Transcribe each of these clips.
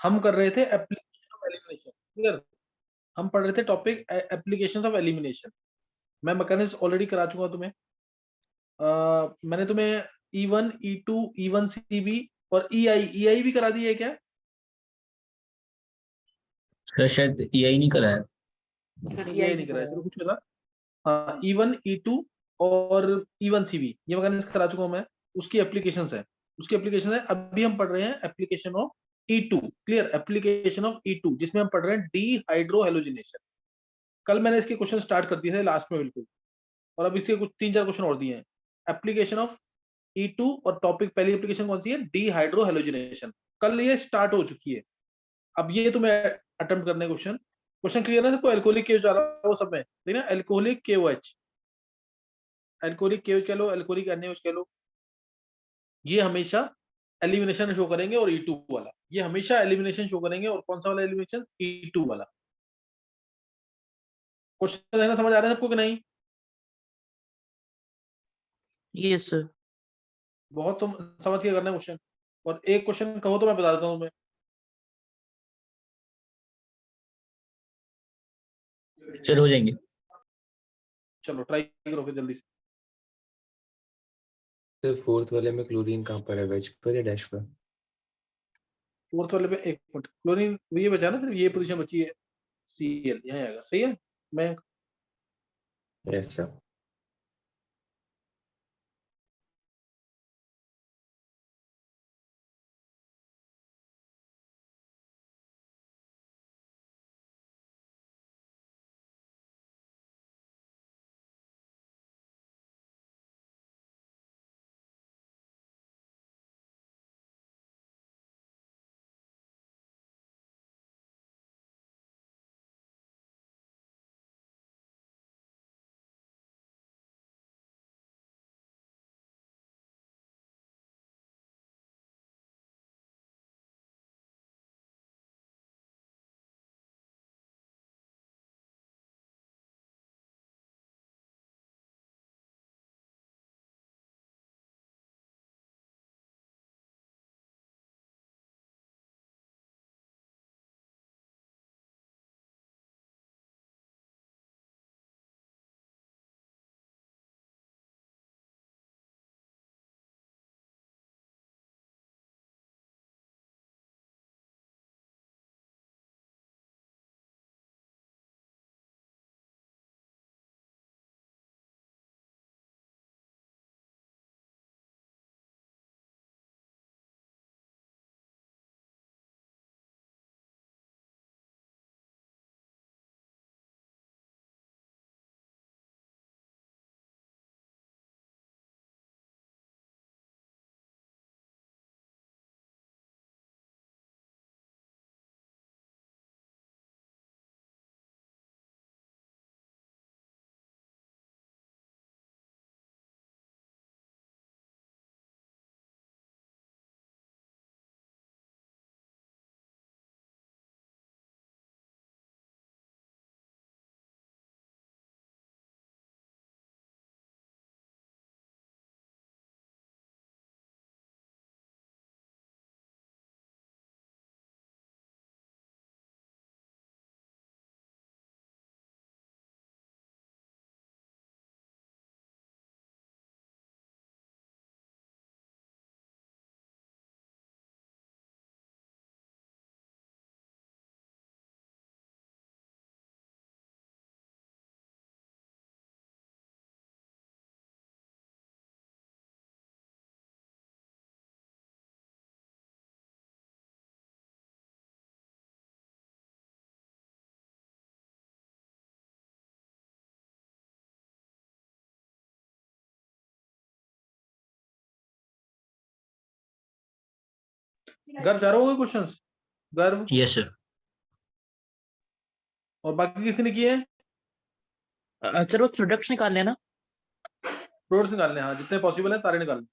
हम कर रहे थे एप्लीकेशन ऑफ एलिमिनेशन। क्लियर? हम पढ़ रहे थे टॉपिक एप्लीकेशन ऑफ एलिमिनेशन। मैं मैकेनिक्स ऑलरेडी करा चुका हूं तुम्हें। मैंने तुम्हें E1 E2 E1 CB और EI भी करा दी है क्या? सर शायद EI नहीं करा है। EI नहीं कराया, चलो कुछ बता। हाँ, E1 E2 और E1 CB ये मैकेनिक्स करा चुका हूं मैं। उसकी एप्लीकेशंस है, उसकी एप्लीकेशन है। अभी हम पढ़ रहे हैं application of E2। Clear? Application of E2 जिसमें हम पढ़ रहे हैं डी हाइड्रो हेलोजिनेशन। कल मैंने इसके क्वेश्चन स्टार्ट कर दिए थे लास्ट में बिल्कुल, और अब इसके कुछ 3-4 क्वेश्चन और दिए हैं। एप्लीकेशन ऑफ E2 और टॉपिक, पहली एप्लीकेशन कौन सी है? D hydro halogenation. कल ये स्टार्ट हो चुकी है। अब ये तुम्हें अटेम्प्ट करने क्वेश्चन। क्वेश्चन क्लियर है सबको? एल्कोहलिक केओ जा रहा है वो सब में, ठीक है? एल्कोहलिक KOH, एल्कोहलिक केओ कह लो, एल्कोहलिक NaOH कह लो, ये हमेशा एलिमिनेशन शो करेंगे। और E2 वाला ये हमेशा एलिमिनेशन शो करेंगे। और कौन सा वाला एलिमिनेशन? E2 वाला। क्वेश्चन है ना, समझ आ रहा है सबको कि नहीं? Yes sir. बहुत समझ के करना है क्वेश्चन। और एक क्वेश्चन कहो तो मैं बता देता हूँ तुम्हें। सर हो जाएंगे। चलो ट्राई करो फिर जल्दी से। सर फोर्थ वाले में क्लोरीन कहाँ पर है, वेज पर या डैश पर? फोर्थ वाले पे एक मिनट, क्लोरीन ये बचा ना, सिर्फ ये पोजीशन बची है। Cl यहाँ आएगा, सही है। मैं यस सर। गर्व जा रहा होगा क्वेश्चंस? गर्व यस सर। और बाकी किसी ने किए हैं? सर वो प्रोडक्ट्स निकाल लेना। प्रोडक्ट्स निकालने हैं, हाँ जितने पॉसिबल है सारे निकालने।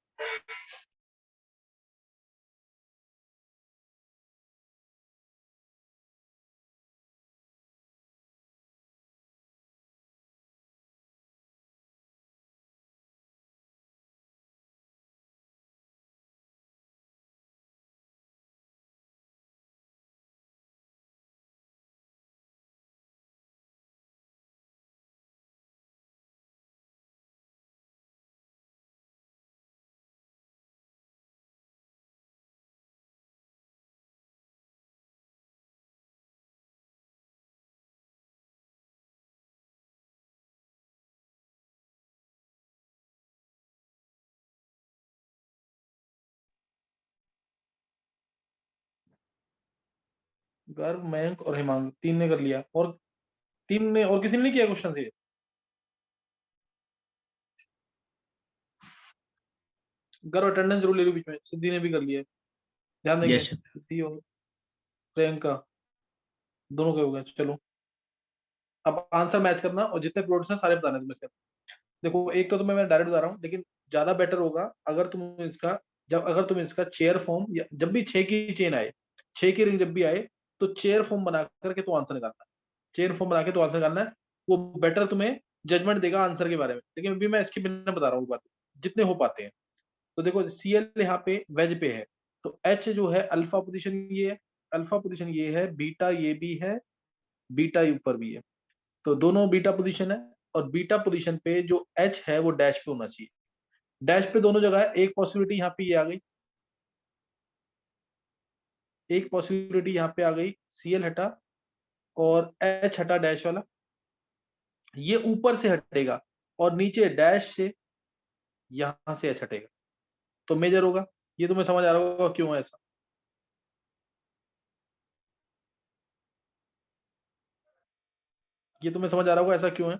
गर्व, मयंक और हेमांग, 3 ने कर लिया, और 3 ने, और किसी ने नहीं किया क्वेश्चन से? गर्व अटेंडेंस जरूर ले लो बीच में, सिद्धि ने भी कर लिया है, ध्यान देंगे। यस सिद्धि और प्रियंका दोनों के हो गए। चलो अब आंसर मैच करना, और जितने प्लॉट्स हैं सारे बताने तुम्हें से। देखो एक तो तुम्हें मैं डायरेक्ट बता रहा हूँ, लेकिन ज्यादा बेटर होगा अगर तुम इसका, अगर तुम इसका चेयर फॉर्म, या जब भी 6 की चेन आए, 6 की रिंग जब भी आए, तो चेयर फॉर्म बना करके तो आंसर निकालना है। चेयर फॉर्म बना के तो आंसर निकालना है, वो बेटर तुम्हें जजमेंट देगा आंसर के बारे में। लेकिन अभी मैं इसके बिना बता रहा हूँ बात, जितने हो पाते हैं। तो देखो सीएल यहाँ पे वेज पे है, तो एच जो है अल्फा पोजीशन ये है, अल्फा पोजीशन ये है, बीटा ये भी है, बीटा ऊपर भी है, तो दोनों बीटा पोजीशन है। और बीटा पोजीशन पे जो एच है वो डैश पे होना चाहिए। डैश पे दोनों जगह है, एक पॉसिबिलिटी यहाँ पे ये आ गई, एक पॉसिबिलिटी यहाँ पे आ गई, सीएल हटा और एच हटा डैश वाला, ये ऊपर से हटेगा, और नीचे डैश से यहां से एच हटेगा, तो मेजर होगा। ये तुम्हें समझ आ रहा होगा क्यों है ऐसा। ये तुम्हें समझ आ रहा होगा ऐसा क्यों है।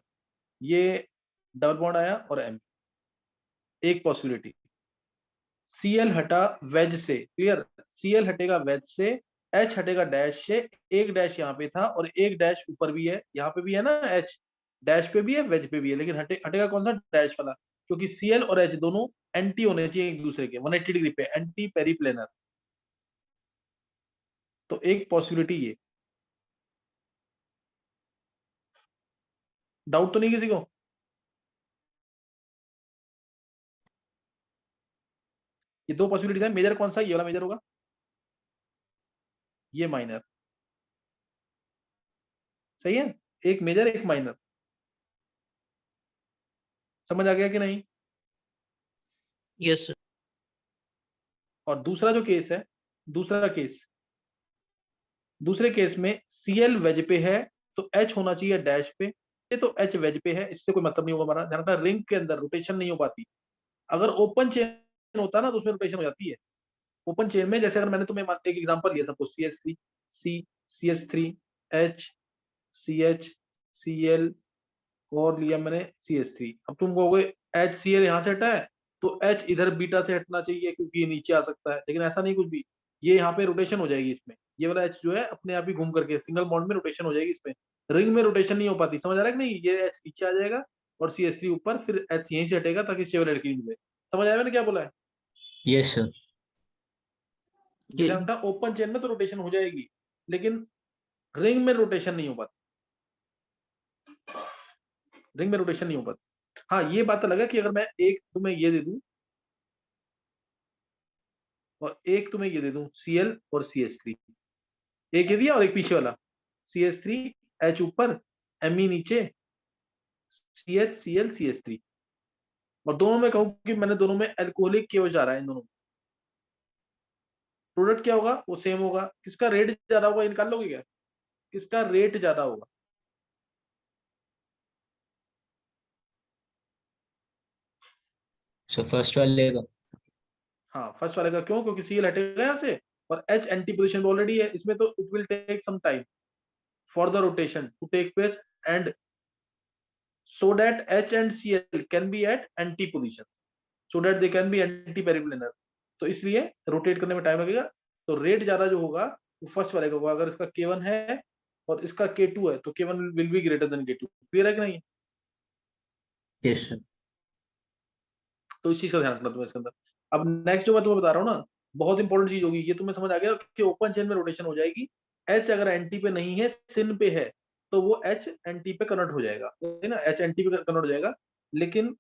ये डबल बॉन्ड आया और एम, एक पॉसिबिलिटी। सीएल हटा वेज से, क्लियर, सीएल हटेगा वेज से, एच हटेगा डैश से, एक डैश यहाँ पे था और एक डैश ऊपर भी है, यहाँ पे भी है ना एच, डैश पे भी है वेज पे भी है, लेकिन हटेगा कौन सा, डैश वाला, क्योंकि सीएल और एच दोनों एंटी होने चाहिए एक दूसरे के, 180 डिग्री पे, एंटी पेरिप्लेनर। तो एक पॉसिबिलिटी ये, डाउट तो नहीं किसी को? ये दो पॉसिबिलिटीज है, मेजर कौन सा, ये वाला मेजर होगा, ये माइनर, सही है, एक मेजर एक माइनर। समझ आ गया कि नहीं? Yes sir. और दूसरा जो केस है, दूसरा केस, दूसरे केस में सीएल वेज पे है, तो एच होना चाहिए डैश पे, ये तो एच वेज पे है, इससे कोई मतलब नहीं होगा हमारा। ध्यान रखना रिंग के अंदर रोटेशन नहीं हो पाती, अगर ओपन चेन होता ना तो उसमें रोटेशन हो जाती है। ओपन चेन में, जैसे अगर मैंने तुम्हें एक एग्जांपल लिया, suppose C H three, C H three, H, C H, C L, और लिया मैंने सी एच थ्री। अब तुम कहोगे एच सी एल यहाँ से हटा है, तो एच इधर बीटा से हटना चाहिए क्योंकि ये नीचे आ सकता है, लेकिन ऐसा नहीं कुछ भी, ये यहाँ पे रोटेशन हो जाएगी इसमें, ये वाला एच जो है अपने आप ही घूम करके सिंगल बॉन्ड में रोटेशन हो जाएगी इसमें। रिंग में रोटेशन नहीं हो पाती, समझ आ रहा है कि नहीं? ये एच नीचे आ जाएगा और सी एच थ्री ऊपर, फिर एच यहीं से हटेगा ताकि स्टेबल लड़की मिले। समझ आया मैंने क्या बोला है? यस सर ये जैसे ओपन चेन में तो रोटेशन हो जाएगी, लेकिन रिंग में रोटेशन नहीं हो पाती, रिंग में रोटेशन नहीं हो पाती। हाँ ये बात अलग है कि अगर मैं एक तुम्हें ये दे दूं और एक तुम्हें ये दे दूं, सीएल और सी एच थ्री, एक ये दिया और एक पीछे वाला, सी एच थ्री, एच ऊपर, एम ई नीचे, C H C L C H three, और दोनों में कहूं कि मैंने दोनों में एल्कोहलिक केवल जा रहा है, इन दोनों में प्रोडक्ट क्या होगा, वो सेम होगा। किसका रेट ज्यादा होगा ये निकाल लोगे क्या? किसका रेट ज्यादा होगा? सर फर्स्ट वाले का। हाँ फर्स्ट वाले का, क्यों? क्योंकि सीएल हटेगा यहाँ से और एच एंटी पोजिशन ऑलरेडी है इसमें, तो it will take some time for the rotation to take place, and so that H and Cl can be at anti position, so that they can be anti periplanar, तो इसलिए rotate करने में time लगेगा। तो rate ज्यादा जो होगा वो फर्स्ट वाले का होगा, अगर इसका K1 है और इसका K2 है तो K1 will be greater then K2। Clear है कि नहीं? यस सर तो इस चीज का ध्यान रखना तुम्हें इसके अंदर। अब नेक्स्ट जो मैं तुम्हें बता रहा हूँ ना, बहुत इंपॉर्टेंट चीज होगी, ये तुम्हें समझ आ गया कि ओपन चेन में रोटेशन हो जाएगी, एच अगर एंटी पे नहीं है, सिन पे है, तो वो एच एंटी पे कन्वर्ट हो जाएगा, है ना, एच एंटी पे कन्वर्ट हो जाएगा। लेकिन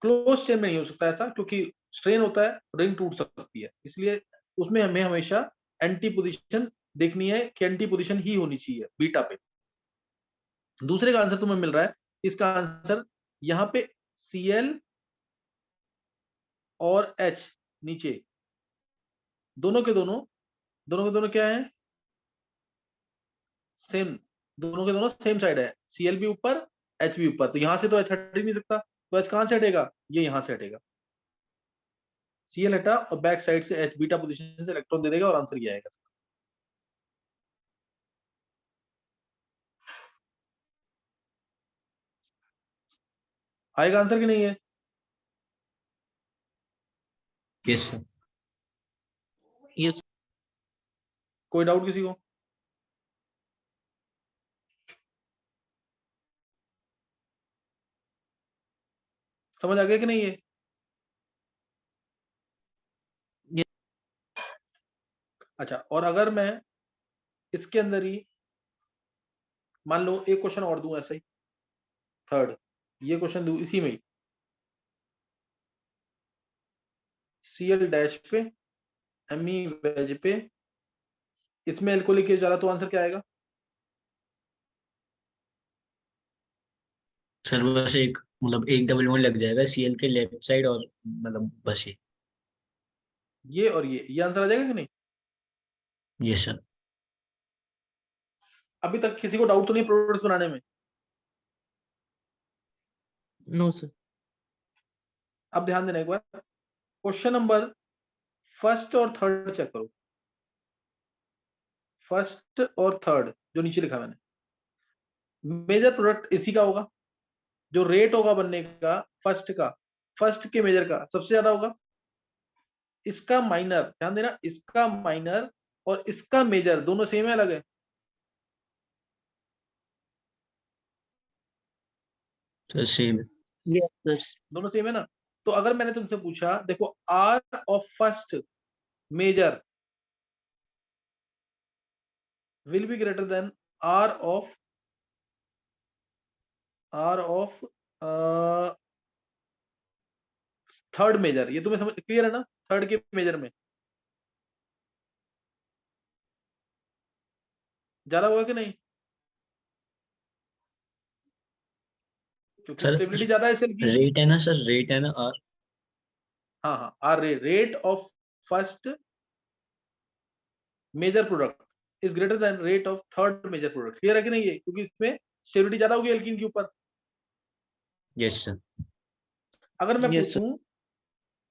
क्लोज चेन में नहीं हो सकता ऐसा, क्योंकि स्ट्रेन होता है, रिंग टूट सकती है, इसलिए उसमें हमें हमेशा एंटी पोजीशन देखनी है कि एंटी पोजीशन ही होनी चाहिए बीटा पे। दूसरे का आंसर तुम्हें मिल रहा है, इसका आंसर यहाँ पे Cl और H नीचे, दोनों के दोनों, दोनों के दोनों क्या है, सेम, दोनों के दोनों सेम साइड है, Cl भी ऊपर, H भी ऊपर, तो यहां से तो H हट ही नहीं सकता, तो H कहां से हटेगा, ये यहां से हटेगा, Cl हटा और बैक साइड से H बीटा पोजीशन से इलेक्ट्रॉन दे देगा और आंसर ये आएगा। आएगा आंसर कि नहीं है? Yes sir. Yes. कोई डाउट किसी को? समझ आ गया कि नहीं है? अच्छा, और अगर मैं इसके अंदर ही मान लो एक क्वेश्चन और दूं ऐसे ही, थर्ड, ये क्वेश्चन दूं इसी में ही, Cl डैश पे Me वेज पे, इसमें L को लेके जा रहा, तो आंसर क्या आएगा? सर बस एक मतलब एक डबल बॉन्ड लग जाएगा सीएल के लेफ्ट साइड और मतलब बस ये और ये आंसर आ जाएगा कि नहीं? Yes sir. अभी तक किसी को डाउट तो नहीं प्रोडक्ट्स बनाने में? No, sir. अब ध्यान देना एक बार, क्वेश्चन नंबर फर्स्ट और थर्ड चेक करो, फर्स्ट और थर्ड जो नीचे लिखा मैंने, मेजर प्रोडक्ट इसी का होगा, जो रेट होगा बनने का फर्स्ट का, फर्स्ट के मेजर का सबसे ज्यादा होगा, इसका माइनर, ध्यान देना, इसका माइनर और इसका मेजर दोनों सेम है अलग है? Sir same. Yes, sir. दोनों सेम है ना? तो अगर मैंने तुमसे पूछा, देखो R of first major will be greater than R of third major, ये तुम्हें समझ क्लियर है ना? थर्ड के मेजर में ज्यादा होगा कि नहीं? क्योंकि सर स्टेबिलिटी ज्यादा है सेल की। रेट है ना सर, रेट है ना आर। हाँ हाँ, R rate of first major product is greater than rate of third major product, clear है कि नहीं ये? क्योंकि इसमें स्टेबिलिटी ज्यादा होगी एल्कीन के ऊपर। Yes sir. अगर मैं Yes, sir. पूछूं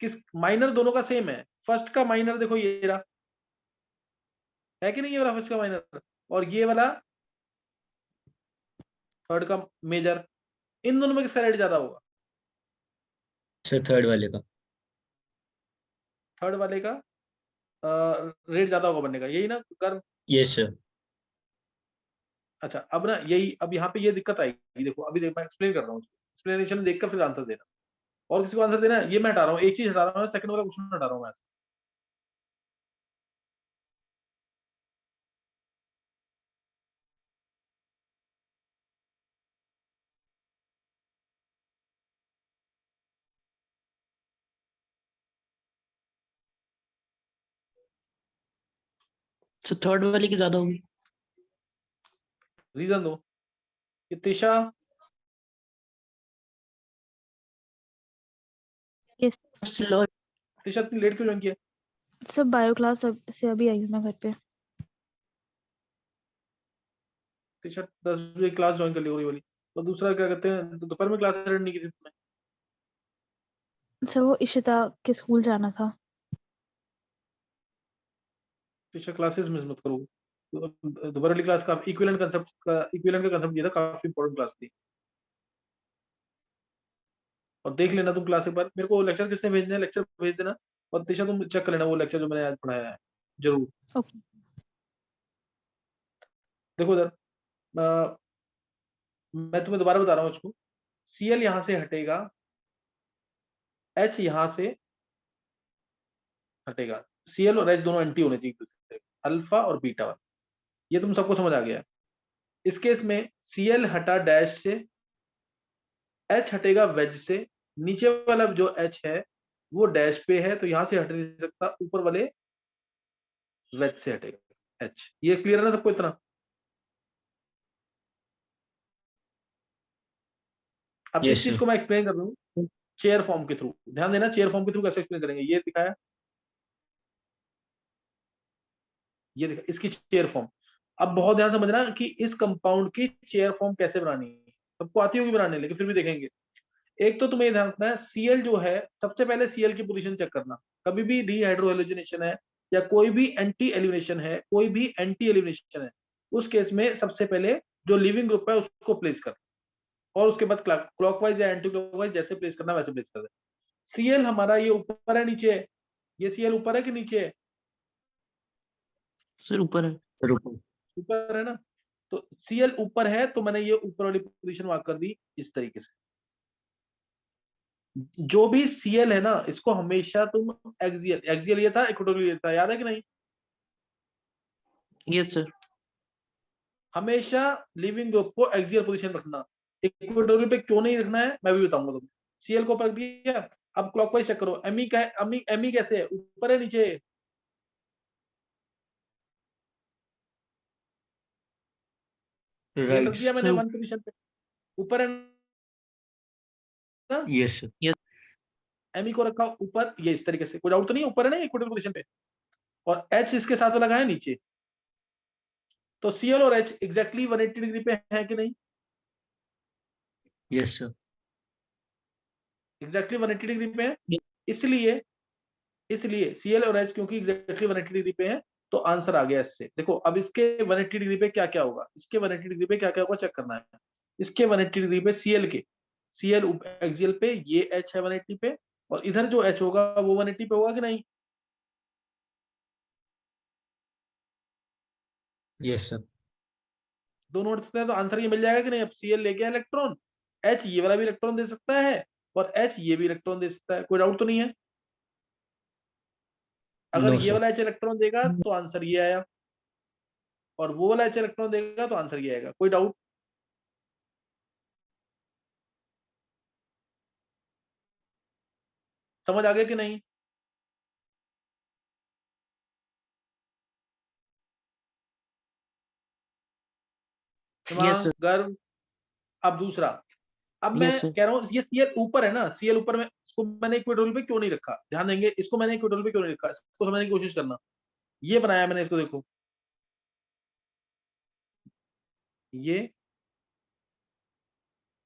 किस माइनर दोनों का सेम है, फर्स्ट का माइनर देखो ये रहा, है कि नहीं ये वाला फर्स्ट का माइनर, और ये वाला थर्ड का मेजर, इन दोनों में किसका रेट ज्यादा होगा? सर थर्ड वाले का। थर्ड वाले का रेट ज्यादा होगा बनने का, यही ना कर्व? Yes sir. अच्छा, अब ना यही, अब यहाँ पे ये दिक्कत आएगी, देखो अभी मैं एक्सप्लेन कर रहा हूँ, एक्सप्लेनेशन देखकर फिर आंसर देना, और किसी को आंसर देना है, ये मैं हटा रहा हूँ, एक चीज हटा रहा हूँ, सेकंड वाला क्वेश्चन हटा रहा हूँ मैं। So third वाले की ज्यादा होगी. रीजन दो कि तिशा, यस Still और तिशा तुम लेट क्यों ज्वाइन किया? सर, बायो क्लास से अभी आई हूँ मैं घर पे। तिशा 10 बजे क्लास ज्वाइन कर ली होगी वाली, तो दूसरा क्या कहते हैं, तो दोपहर में क्लास अटेंड नहीं की थी तुमने? सर वो इशिता के स्कूल जाना था। तिशा क्लासेस मिस मत करो, दोपहर वाली क्लास का इक्विवेलेंट का कंसेप्ट ये था, काफी इंपॉर्टेंट क्लास थी, और देख लेना तुम क्लास एक बार, मेरे को लेक्चर किसने भेजने हैं, लेक्चर भेज देना, और तिशा तुम चेक कर लेना वो लेक्चर जो मैंने आज पढ़ाया है जरूर। ओके। देखो इधर, मैं तुम्हें दोबारा बता रहा हूँ इसको, Cl यहां से हटेगा, H यहां से हटेगा, Cl और H दोनों एंटी होने चाहिए, अल्फा और बीटा वाला, ये तुम सबको समझ आ गया है। इस केस में Cl हटा डैश से, H हटेगा वेज से, नीचे वाला जो H है वो डैश पे है, तो यहां से हट नहीं सकता, ऊपर वाले वेज से हटेगा H। ये क्लियर है ना सबको इतना? अब यस इस चीज सर। को मैं एक्सप्लेन कर रहा हूँ चेयर फॉर्म के थ्रू, ध्यान देना, चेयर फॉर्म के थ्रू कैसे एक्सप्लेन करेंगे, ये दिखाया, ये देखा इसकी चेयर फॉर्म। अब बहुत ध्यान समझना कि इस कंपाउंड की चेयर फॉर्म कैसे बनानी है, सबको आती होगी बनाने, लेकिन फिर भी देखेंगे। एक तो तुम्हें ये ध्यान रखना है, Cl जो है, सबसे पहले Cl की पोजीशन चेक करना, कभी भी डीहाइड्रोहेलोजिनेशन है या कोई भी एंटी एलिमिनेशन है, कोई भी एंटी एलिमिनेशन है, उस केस में सबसे पहले जो लिविंग ग्रुप है उसको प्लेस कर, और उसके बाद क्लॉकवाइज या एंटी क्लॉकवाइज जैसे प्लेस करना वैसे प्लेस कर दे। सीएल हमारा ये ऊपर है नीचे है? ये सीएल ऊपर है कि नीचे है? सर ऊपर है। रुको, ऊपर है ना। तो सीएल ऊपर है तो मैंने ये ऊपर वाली पोजीशन मार्क कर दी इस तरीके से। जो भी सीएल है ना इसको हमेशा तुम एक्सियल ये था, इक्वेटोरियल ये था, याद है कि नहीं? Yes sir. हमेशा लिविंग ग्रुप को एक्सियल पोजीशन रखना। इक्वेटोरियल पे क्यों नहीं रखना है मैं भी बताऊंगा तुम्हें। सीएल को रख दिया। अब क्लॉकवाइज चेक करो। एमई का एमई कैसे है, ऊपर है नीचे है? सीएल रख राइट। दिया मैंने सर वन पोजीशन पे, ऊपर है ना। Yes sir. एमई को रखा ऊपर, ये इस तरीके से, कोई डाउट तो नहीं है, ऊपर है ना इक्वेटोरियल पोजीशन पे। और एच इसके साथ लगा है नीचे। तो सीएल और एच एग्जैक्टली 180 डिग्री पे है कि नहीं? Yes sir. एग्जैक्टली 180 डिग्री पे है। इसलिए इसलिए सीएल और एच क्योंकि एग्जैक्टली 180 डिग्री पे है तो आंसर आ गया इससे। देखो अब इसके 180 डिग्री पे क्या क्या होगा, इसके 180 डिग्री पे क्या क्या होगा चेक करना है। इसके 180 डिग्री पे सीएल एक्सियल पे ये एच है 180 पे, और इधर जो एच होगा वो 180 पे होगा कि नहीं? Yes sir. दोनों उठ सकते हैं तो आंसर ये मिल जाएगा कि नहीं? अब सीएल ले गया इलेक्ट्रॉन, एच ये वाला भी इलेक्ट्रॉन दे सकता है और एच ये भी इलेक्ट्रॉन दे सकता है, कोई डाउट तो नहीं है? अगर नो ये सर। वाला एच इलेक्ट्रॉन देगा तो आंसर ये आया, और वो वाला एच इलेक्ट्रॉन देगा तो आंसर ये आएगा, कोई डाउट? समझ आ गया कि नहीं? यस दिमाग सर। गर्व। अब दूसरा, अब मैं यस सर। कह रहा हूँ ये सीएल ऊपर है ना, सीएल ऊपर में इसको मैंने इक्वेटोरियल पे क्यों नहीं रखा, ध्यान देंगे, इसको मैंने इक्वेटोरियल पे क्यों नहीं रखा, इसको समझने की कोशिश करना। ये बनाया मैंने इसको, देखो ये,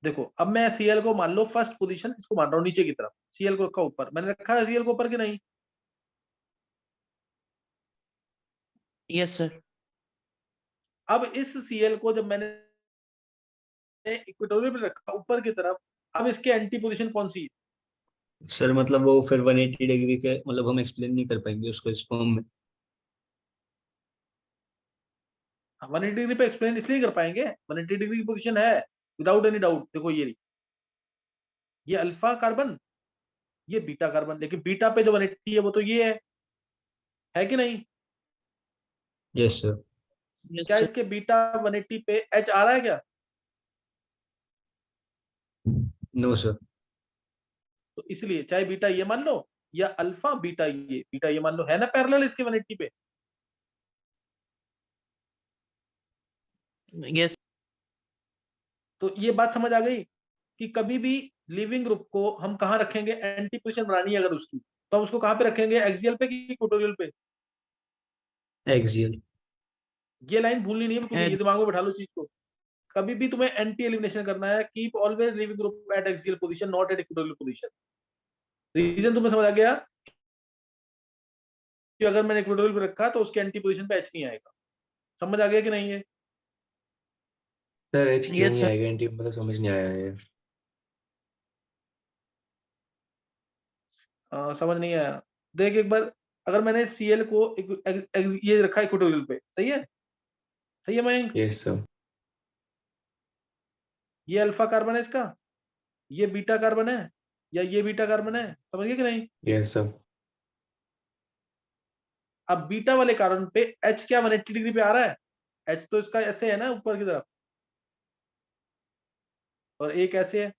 देखो अब मैं सीएल को मान लो फर्स्ट पोजीशन इसको मान रहा हूँ नीचे की तरफ, सीएल को रखा ऊपर, मैंने रखा है सीएल को ऊपर कि नहीं? Yes sir. अब इस सीएल को जब मैंने इक्वेटोरियल पे रखा ऊपर की तरफ, अब इसके एंटी पोजीशन कौन सी सर मतलब वो फिर 180 डिग्री के मतलब हम एक्सप्लेन नहीं कर पाएंगे उसको इस फॉर्म में। है? 180 डिग्री पे एक्सप्लेन इसलिए कर पाएंगे, 180 डिग्री की पोजीशन है विदाउट एनी डाउट। देखो ये अल्फा कार्बन, ये बीटा कार्बन, लेकिन बीटा पे जो 180 है वो तो ये है कि नहीं? Yes sir. यस क्या सर। इसके बीटा 180 पे एच आ रहा है क्या? No sir. तो इसलिए चाहे बीटा ये मान लो या अल्फा बीटा ये मान लो, है ना पैरेलल इसके 180 पे। यस। तो ये बात समझ आ गई कि कभी भी लिविंग ग्रुप को हम कहाँ रखेंगे, एंटी पोजीशन बनानी है अगर उसकी, तो हम उसको कहाँ पे रखेंगे, एक्सियल पे कि इक्वेटोरियल पे? एक्सियल। ये लाइन भूलनी नहीं है बिल्कुल भी, ये दिमाग में बैठा लो चीज को। कभी भी तुम्हें एंटी एलिमिनेशन करना है, keep always leaving group at axial position not at equatorial position. Reason तुम्हें समझ आ गया कि अगर मैंने इक्वेटोरियल पे रखा तो उसके एंटी पोजीशन पे एच नहीं आएगा। समझ आ गया कि नहीं है? सर एच क्यों यस नहीं सर। आएगा, एंटी मतलब समझ नहीं आया है। समझ नहीं आया? देख एक बार, अगर मैंने सीएल को ये रखा इक्वेटोरियल पे, सही है? सही है मयंक? Yes sir. ये अल्फा कार्बन है इसका, ये बीटा कार्बन है, या ये बीटा कार्बन है, समझ गए कि नहीं? Yes sir. अब बीटा वाले कार्बन पे एच क्या 180 डिग्री पे आ रहा है? एच तो इसका ऐसे है ना ऊपर की तरफ, और एक ऐसे है,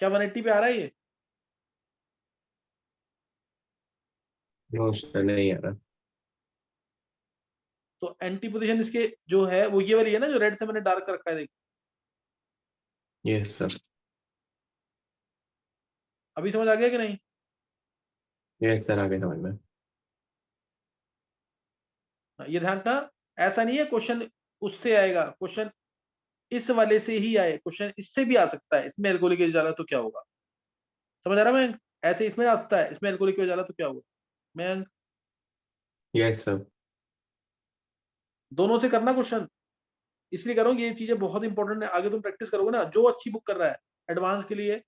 क्या 180 पे आ रहा है ये? नो सर, नहीं आ रहा। तो एंटी पोजीशन इसके जो है वो ये वाली है ना, जो रेड से मैंने डार्क कर रखा है, देख। Yes sir. अभी समझ आ गया कि नहीं? यस सर, आ गया समझ में। ये ध्यान रखना, ऐसा नहीं है क्वेश्चन उससे आएगा, क्वेश्चन इस वाले से ही आए, क्वेश्चन इससे भी आ सकता है, इसमें एल्कोहलिक एसिड डाला तो क्या होगा। समझ आ रहा है मैं? ऐसे इसमें आ सकता है, इसमें एल्कोहलिक एसिड डाला तो क्या होगा। मैं यस सर। दोनों से करना क्वेश्चन, इसलिए कह रहा हूँ ये चीजें बहुत इंपॉर्टेंट है, आगे तुम प्रैक्टिस करोगे ना, जो अच्छी बुक कर रहा है एडवांस के लिए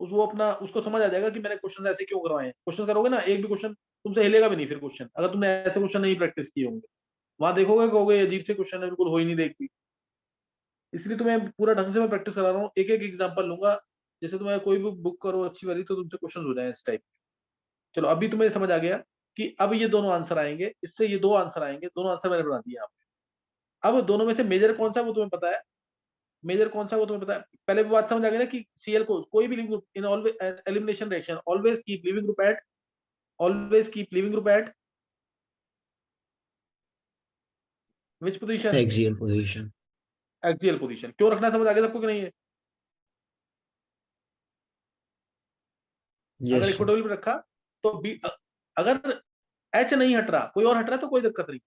वो अपना उसको समझ आ जाएगा कि मैंने क्वेश्चन ऐसे क्यों करवाए हैं। क्वेश्चन करोगे ना, एक भी क्वेश्चन तुमसे हिलेगा भी नहीं फिर क्वेश्चन, अगर तुमने ऐसे क्वेश्चन नहीं प्रैक्टिस किए होंगे। वहां देखोगे कहोगे अजीब से क्वेश्चन है, बिल्कुल हो ही नहीं देखती। इसलिए तुम्हें पूरा ढंग से मैं प्रैक्टिस करा रहा हूँ, एक एक एग्जाम्पल लूंगा। जैसे तुम्हें कोई भी बुक करो अच्छी वाली तो तुमसे क्वेश्चन हो जाए इस टाइप। चलो अभी तुम्हें समझ आ गया कि अब ये दोनों आंसर आएंगे, इससे ये दो आंसर आएंगे, दोनों आंसर मैंने बना दिए यहाँ पे। अब दोनों में से मेजर कौन सा वो तुम्हें पता है, मेजर कौन सा वो तुम्हें पता है। पहले भी बात समझ आ गई ना कि सीएल को कोई भी leaving group in always elimination reaction always keep leaving group at, always keep leaving group at which position, axial position. Axial position. क्यों रखना समझ आ गया सबको कि नहीं है। यस अगर सर। इक्वेटोरियल पे रखा तो बी, अगर एच नहीं हट रहा, कोई और हट रहा है तो कोई दिक्कत नहीं,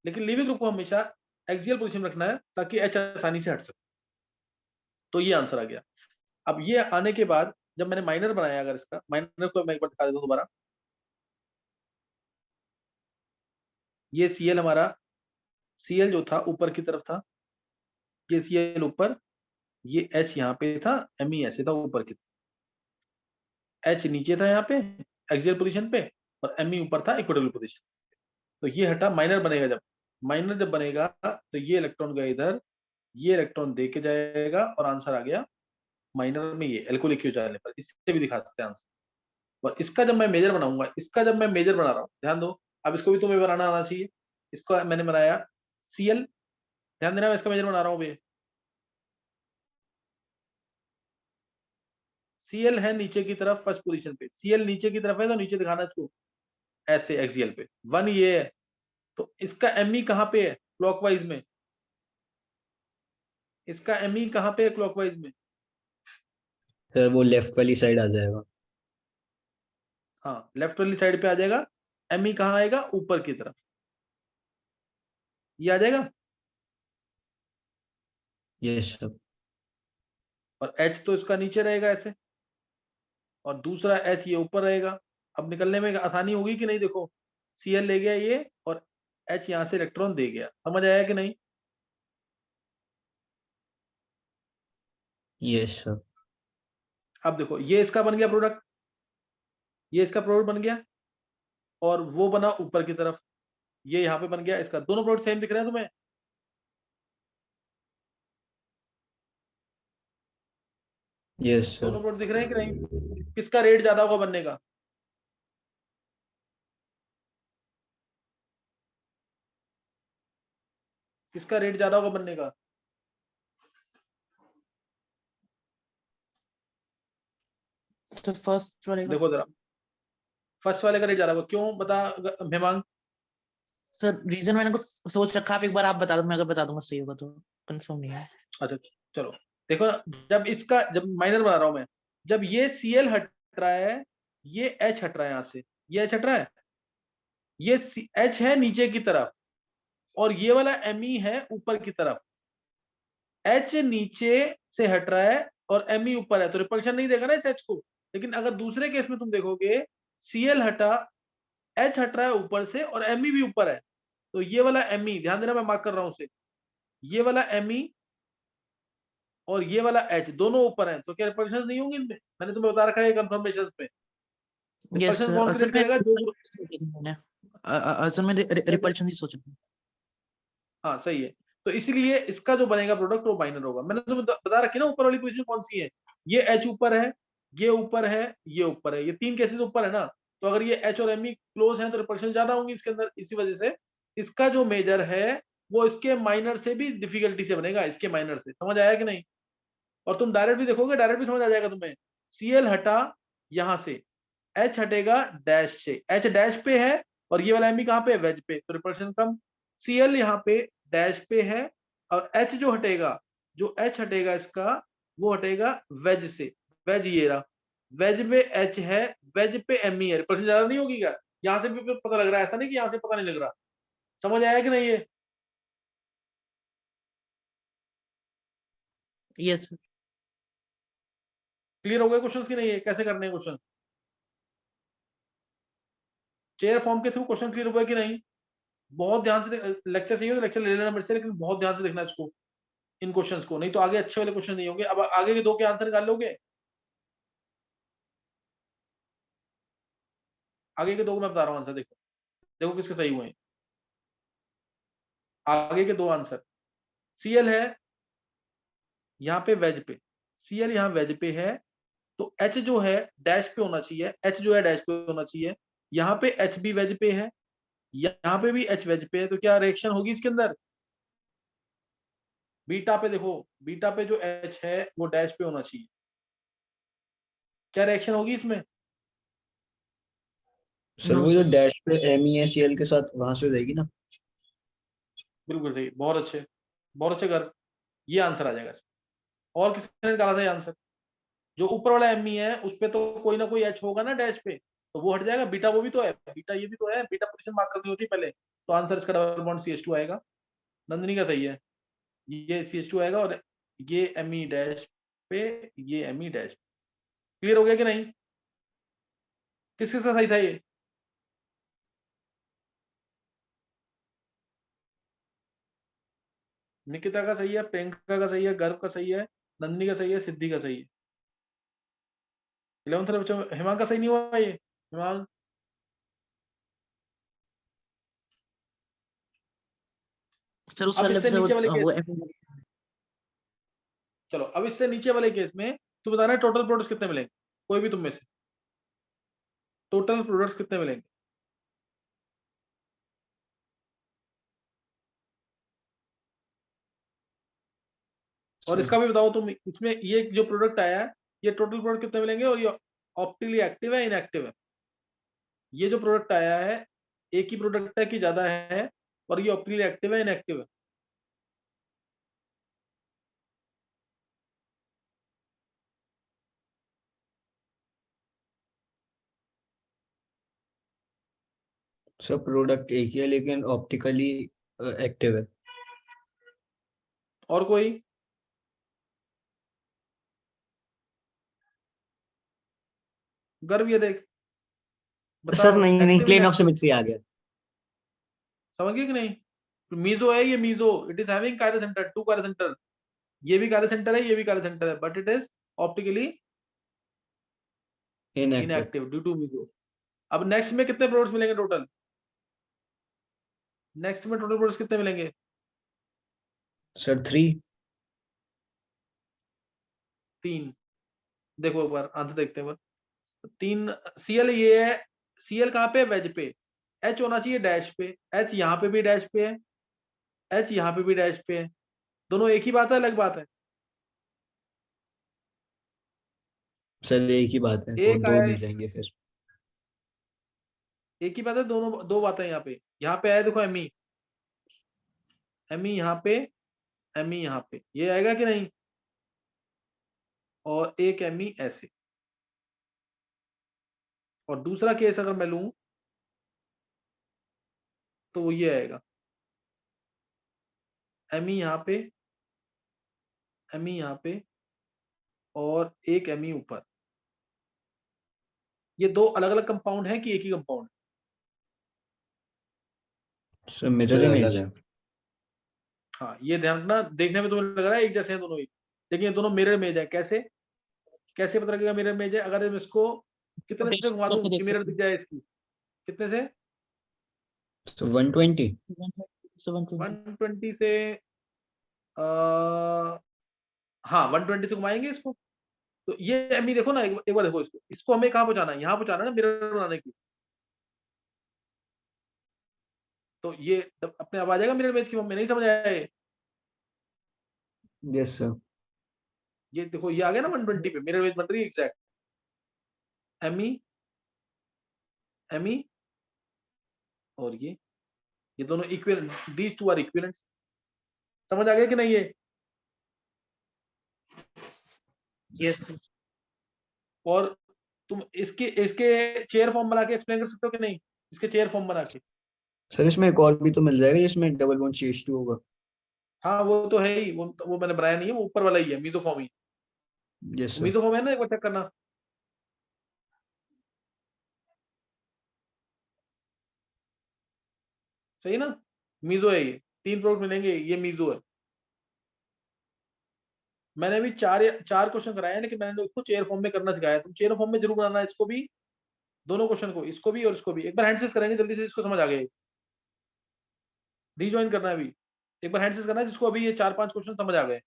लेकिन लिविंग ग्रुप को हमेशा एक्सियल पोजीशन में रखना है ताकि एच आसानी से हट सके। तो ये आंसर आ गया। अब ये आने के बाद जब मैंने माइनर बनाया, अगर इसका माइनर को मैं एक बार दिखा देता हूं दोबारा, ये सीएल हमारा, सीएल जो था ऊपर की तरफ था, ये सीएल ऊपर, ये एच यहाँ पे था, एम ई ऐसे था ऊपर की, एच नीचे था यहाँ पे एक्सियल पोजीशन पे, और एम ई ऊपर था इक्वेटोरियल पोजीशन। तो ये हटा, माइनर बनेगा जब, माइनर जब बनेगा तो ये इलेक्ट्रॉन गया इधर, ये इलेक्ट्रॉन दे के जाएगा और आंसर आ गया माइनर में, ये एल्कोहलिक हो जाने पर। इससे भी दिखा सकते हैं आंसर। और इसका जब मैं मेजर बनाऊंगा, इसका जब मैं मेजर बना रहा हूँ, ध्यान दो, अब इसको भी तुम्हें बनाना आना चाहिए। इसको मैंने बनाया सीएल, ध्यान देना मैं इसका मेजर बना रहा हूँ। सीएल है नीचे की तरफ फर्स्ट पोजीशन पे, सीएल नीचे की तरफ है तो नीचे दिखाना इसको ऐसे एक्सियल पे, वन ये है। तो इसका एमई कहाँ पे है क्लॉकवाइज में, इसका एमई कहाँ पे है क्लॉकवाइज में। सर वो लेफ्ट वाली साइड आ जाएगा। हाँ लेफ्ट वाली साइड पे आ जाएगा। एमई कहाँ आएगा, ऊपर की तरफ, ये आ जाएगा। Yes sir. और एच तो इसका नीचे रहेगा ऐसे, और दूसरा एच ये ऊपर रहेगा। अब निकलने में आसानी होगी कि नहीं, देखो सीएल ले गया ये, और एच यहाँ से इलेक्ट्रॉन दे गया, समझ आया कि नहीं। Yes sir. अब देखो ये इसका बन गया प्रोडक्ट, ये इसका प्रोडक्ट बन गया, और वो बना ऊपर की तरफ, ये यहाँ पे बन गया इसका। दोनों प्रोडक्ट सेम दिख रहे हैं तुम्हें, यस सर। दोनों प्रोडक्ट दिख रहे हैं कि नहीं। किसका रेट ज्यादा होगा बनने का, किसका रेट ज्यादा होगा बनने का। तो फर्स्ट वाले का। देखो जरा, फर्स्ट वाले का रेट ज्यादा होगा, क्यों बता हेमांग। सर रीजन मैंने कुछ सोच रखा है, आप एक बार आप बता दो, मैं अगर बता दूंगा सही होगा तो, कंफर्म नहीं है। अच्छा चलो देखो ना, जब इसका, जब माइनर बना रहा हूं मैं, जब ये सीएल हट रहा है, ये एच हट रहा है यहाँ से, ये एच हट रहा है, ये एच है नीचे की तरफ, और ये वाला एमई है ऊपर की तरफ। एच नीचे से हट रहा है और एमई ऊपर है, तो रिपल्शन नहीं देगा ना इस एच को। लेकिन अगर दूसरे केस में तुम देखोगे, सीएल हटा, एच हट रहा है ऊपर से और एमई भी ऊपर है, तो ये वाला एमई, ध्यान देना मैं मार्क कर रहा हूं उसे, ये वाला एमई और ये वाला एच दोनों ऊपर हैं, तो क्या रिपल्शन नहीं होंगे इनमें। मैंने तुम्हें बता रखा है कंफर्मेशन पे, यस रिपल्शन सर, कौन असल क्रिएट में करेगा, जो मैंने असल में रिपल्शन ही सोचा था। हाँ सही है। तो इसीलिए इसका जो बनेगा प्रोडक्ट वो माइनर होगा। मैंने तुम्हें बता रखी ना ऊपर वाली पोजीशन कौन सी है, ये एच ऊपर है, ये ऊपर है, ये ऊपर है, ये तीन केसेस ऊपर है ना। तो अगर ये एच और एम ई क्लोज है तो रिपल्शन ज्यादा होंगी इसके अंदर, इसी वजह से इसका जो मेजर है वो इसके माइनर से भी डिफिकल्टी से बनेगा, इसके माइनर से। समझ आया कि नहीं। और तुम डायरेक्ट भी देखोगे, डायरेक्ट भी समझ आ जाएगा तुम्हें। सीएल हटा यहां से, एच हटेगा डैश से, एच डैश पे है, और ये वाला एम कहां पे, वेज पे, तो रिपल्शन कम। सीएल यहाँ पे डैश पे है, और एच जो हटेगा, जो एच हटेगा इसका, वो हटेगा वेज से, वेज ये रहा, वेज पे एच है, वेज पे एम है, रिपल्शन ज्यादा नहीं होगी क्या। यहां से भी पता लग रहा है, ऐसा नहीं कि यहां से पता नहीं लग रहा। समझ आया कि नहीं ये। Yes sir. क्लियर हो गए क्वेश्चन की नहीं है, कैसे करने हैं क्वेश्चन। चेयर फॉर्म के थ्रू क्वेश्चन क्लियर हुआ कि नहीं, बहुत ध्यान से लेक्चर चाहिए तो लेक्चर ले लेना मेरे से, लेकिन बहुत ध्यान से देखना इसको, इन क्वेश्चंस को, नहीं तो आगे अच्छे वाले क्वेश्चन नहीं होंगे। अब आगे के 2 के आंसर निकाल लोगे? आगे के 2 को मैं बता रहा हूँ आंसर, देखो देखो किसके सही हुए हैं। आगे के 2 आंसर, Cl है यहाँ पे वेज पे, Cl यहाँ वेज पे है, तो H जो है डैश पे होना चाहिए, H जो है डैश पे होना चाहिए। यहाँ पे H भी वेज पे है, यहाँ पे भी H वेज पे है, तो क्या रिएक्शन होगी इसके अंदर? बीटा पे देखो, बीटा पे जो H है वो डैश पे होना चाहिए, क्या रिएक्शन होगी इसमें? सर No, वो जो sir. डैश पे MEACL के साथ वहां से हो जाएगी ना? बिल्कुल सही, बहुत अच्छे कर, ये आंसर आ जाएगा इसमें। और किसने निकाला था ये आंसर? जो ऊपर वाला एम है उस पे तो कोई ना कोई एच होगा ना डैश पे, तो वो हट जाएगा। बीटा वो भी तो है, बीटा ये भी तो है, बीटा पोजीशन मार्क करनी होती है पहले, तो आंसर इसका डबल बॉन्ड CH2 आएगा। नंदिनी का सही है, ये CH2 आएगा, और ये एम डैश पे, ये एम डैश। क्लियर हो गया कि नहीं? किस किसका सही था ये? निकिता का सही है, प्रियंका का सही है, गर्व का सही है, नंदिनी का सही है, सिद्धि का सही है। 11th वाले बच्चों में हिमांक का सही नहीं हुआ ये? हिमांक, सर उस अब वाले इससे से नीचे वाले वो केस, चलो अब इससे नीचे वाले केस में तू बताना टोटल प्रोडक्ट्स कितने मिलेंगे, कोई भी तुम में से, टोटल प्रोडक्ट्स कितने मिलेंगे? और इसका भी बताओ तुम, इसमें ये जो प्रोडक्ट आया है ये टोटल प्रोडक्ट कितने मिलेंगे, और ये ऑप्टिकली एक्टिव है इनएक्टिव है? ये जो प्रोडक्ट आया है एक ही प्रोडक्ट है कि ज्यादा है, और ये ऑप्टिकली एक्टिव है इनएक्टिव है? सर प्रोडक्ट एक ही है लेकिन ऑप्टिकली एक्टिव है। और कोई? गर्व ये देख, सर बताओ नहीं नहीं, active plane of inactive, symmetry आ गया। समझ गए कि नहीं? मीजो है ये, meso it is having chiral centre, 2 chiral centre, ये भी कायरल सेंटर है, ये भी कायरल सेंटर है, but it is optically inactive. Inactive due to meso. अब नेक्स्ट में कितने प्रोडक्ट्स मिलेंगे टोटल? नेक्स्ट में टोटल प्रोडक्ट्स कितने मिलेंगे? सर 3। 3। देखो एक बार आंसर देखते हैं, 3। Cl ये है, Cl कहाँ पे? वेज पे। H होना चाहिए डैश पे, H यहाँ पे भी डैश पे है, H यहाँ पे भी डैश पे है। दोनों एक ही बात है, अलग बात है? सर एक ही बात है, वो एक दो आया, मिल जाएंगे फिर। एक ही बात है, दोनों 2 बातें यहाँ पे आया देखो, एमी, एमी यहाँ पे, एमी यहाँ पे, ये आएगा कि नहीं? और एक एमी ऐसे। और दूसरा केस अगर मैं लूं तो वो ये आएगा, एमी यहाँ पे, एमी यहाँ पे, और एक एमी ऊपर। ये 2 अलग अलग कंपाउंड है कि एक ही कंपाउंड? सर मिरर सर अलग इमेज। है। हाँ ये ध्यान रखना, देखने में तुम्हें लग रहा है एक जैसे हैं दोनों ही, लेकिन ये दोनों मिरर इमेज है। कैसे कैसे पता लगेगा मिरर इमेज है? अगर मैं इसको कितने से घुमा दूं करके कि देख मिरर सकते दिख जाए इसकी? कितने से? सर 120। हैं 120 120 से आ, हाँ 120 से घुमाएंगे इसको। तो ये एमी देखो ना, एक बार देखो इसको, इसको हमें कहाँ पहुंचाना है? यहाँ पहुंचाना है ना मिरर बनाने की। तो ये अपने आप आ जाएगा मिरर इमेज की, हमें नहीं समझ आया ये? Yes sir. ये देखो ये आ गया ना 120 पे मिरर इमेज बन रही है एग्जैक्ट, एमी, एमी, और ये दोनों equivalent, these two are equivalent. समझ आ गया कि नहीं ये? यस और तुम इसके इसके चेयर फॉर्म बना के एक्सप्लेन कर सकते हो कि नहीं? इसके चेयर फॉर्म बना के। सर इसमें एक और भी तो मिल जाएगा जिसमें डबल बॉन्ड CH2 होगा। हाँ वो तो है ही, वो मैंने बनाया नहीं है, वो ऊपर वाला ही है, मीजोफॉर्म ही। Yes sir. मीजोफॉर्म है ना, एक बार चेक करना। सही है ना? मीजो है ये, 3 प्रोडक्ट मिलेंगे, ये मीजो है। मैंने अभी 4 क्वेश्चन कराए हैं, लेकिन मैंने उसको चेयर फॉर्म में करना सिखाया। तुम चेयर फॉर्म में जरूर बनाना है इसको भी, दोनों क्वेश्चन को, इसको भी और इसको भी। एक बार हैंड करेंगे जल्दी से, इसको समझ आ गया। रीज्वाइन करना है अभी, एक बार हैंड करना है जिसको अभी ये 4-5 क्वेश्चन समझ आ गए।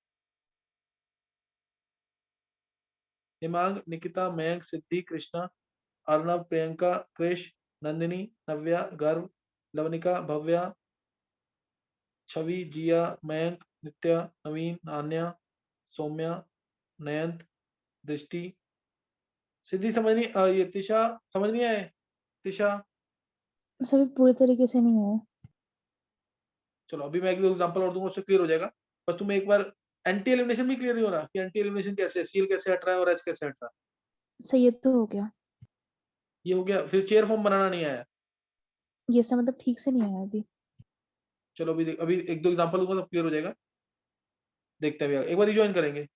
हिमांग, निकिता, मयंक, सिद्धि, कृष्णा, अर्णव, प्रियंका, क्रिश, नंदिनी, नव्या, गर्व, लवनिका, भव्या, छवि, जिया, मयंक, नित्या, नवीन, नान्या, सौम्या, नयंत, दृष्टि, सिद्धि समझ नहीं, ये तिशा समझ नहीं आए, तिशा। सभी पूरे तरीके से नहीं है। चलो अभी मैं एक दो एग्जांपल और दूंगा, उससे क्लियर हो जाएगा। बस तुम्हें एक बार एंटी एलिमिनेशन भी क्लियर नहीं हो रहा कि एंटी एलिमिनेशन कैसे है, सील कैसे हट रहा है और एच कैसे हट रहा है। सही, ये तो हो गया। ये हो गया। फिर चेयर फॉर्म बनाना नहीं आया। ये सब मतलब ठीक से नहीं आया अभी। चलो अभी एक दो एग्जांपल दूंगा, सब क्लियर हो जाएगा। देखते हैं अभी, एक बार रिज्वाइन करेंगे।